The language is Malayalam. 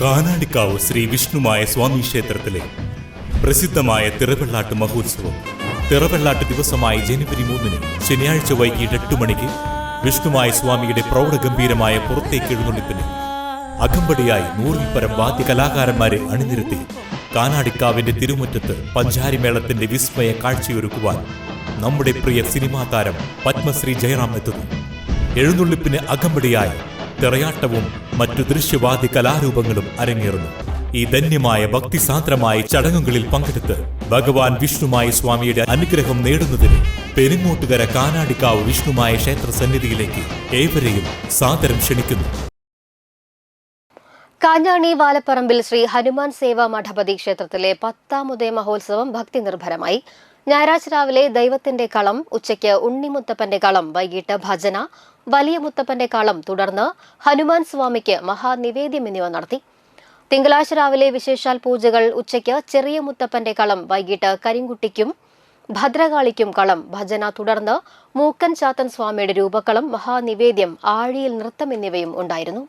കാനാടിക്കാവ് ശ്രീ വിഷ്ണുമായ സ്വാമി ക്ഷേത്രത്തിലെ പ്രസിദ്ധമായ തിറവെള്ളാട്ട് മഹോത്സവം തിറവെള്ളാട്ട് ദിവസമായ ജനുവരി 3 ശനിയാഴ്ച വൈകിട്ട് 8 മണിക്ക് വിഷ്ണുമായ സ്വാമിയുടെ പ്രൗഢഗംഭീരമായ പുറത്തേക്ക് എഴുന്നള്ളിപ്പിന് അകമ്പടിയായി 100-ൽ പരം വാദ്യ കലാകാരന്മാരെ അണിനിരത്തി കാനാടിക്കാവിന്റെ തിരുമുറ്റത്ത് പഞ്ചാരിമേളത്തിന്റെ വിസ്മയ കാഴ്ചയൊരുക്കുവാൻ നമ്മുടെ പ്രിയ സിനിമാ താരം പത്മശ്രീ ജയറാം എത്തുന്നു. എഴുന്നള്ളിപ്പിന് അകമ്പടിയായി തിറയാട്ടവും മറ്റു ദൃശ്യവാദ്യ കലാരൂപങ്ങളും അരങ്ങേറുന്നു. ഈ ധന്യമായ ഭക്തിസാന്ദ്രമായ ചടങ്ങുകളിൽ പങ്കെടുത്ത് ഭഗവാൻ വിഷ്ണുമായ സ്വാമിയുടെ അനുഗ്രഹം നേടുന്നതിന് പെരിങ്ങോട്ടുകര കാനാടിക്കാവ് വിഷ്ണുമായ ക്ഷേത്ര സന്നിധിയിലേക്ക് ഏവരെയും സാദരം ക്ഷണിക്കുന്നു. കാഞ്ഞാണി വാലപ്പറമ്പിൽ ശ്രീ ഹനുമാൻ സേവാ മഠപതി ക്ഷേത്രത്തിലെ 10ാം ഉദയ മഹോത്സവം ഭക്തി നിർഭരമായി. ഞായറാഴ്ച രാവിലെ ദൈവത്തിന്റെ കളം, ഉച്ചയ്ക്ക് ഉണ്ണിമുത്തപ്പന്റെ കളം, വൈകിട്ട് ഭജന, വലിയ മുത്തപ്പന്റെ കളം, തുടർന്ന് ഹനുമാൻ സ്വാമിക്ക് മഹാനിവേദ്യം എന്നിവ നടത്തി. തിങ്കളാഴ്ച രാവിലെ വിശേഷാൽ പൂജകൾ, ഉച്ചയ്ക്ക് ചെറിയ മുത്തപ്പന്റെ കളം, വൈകിട്ട് കരിങ്കുട്ടിക്കും ഭദ്രകാളിക്കും കളം, ഭജന, തുടർന്ന് മൂക്കൻ ചാത്തൻ സ്വാമിയുടെ രൂപക്കളം, മഹാനിവേദ്യം, ആഴിയിൽ നൃത്തം എന്നിവയും ഉണ്ടായിരുന്നു.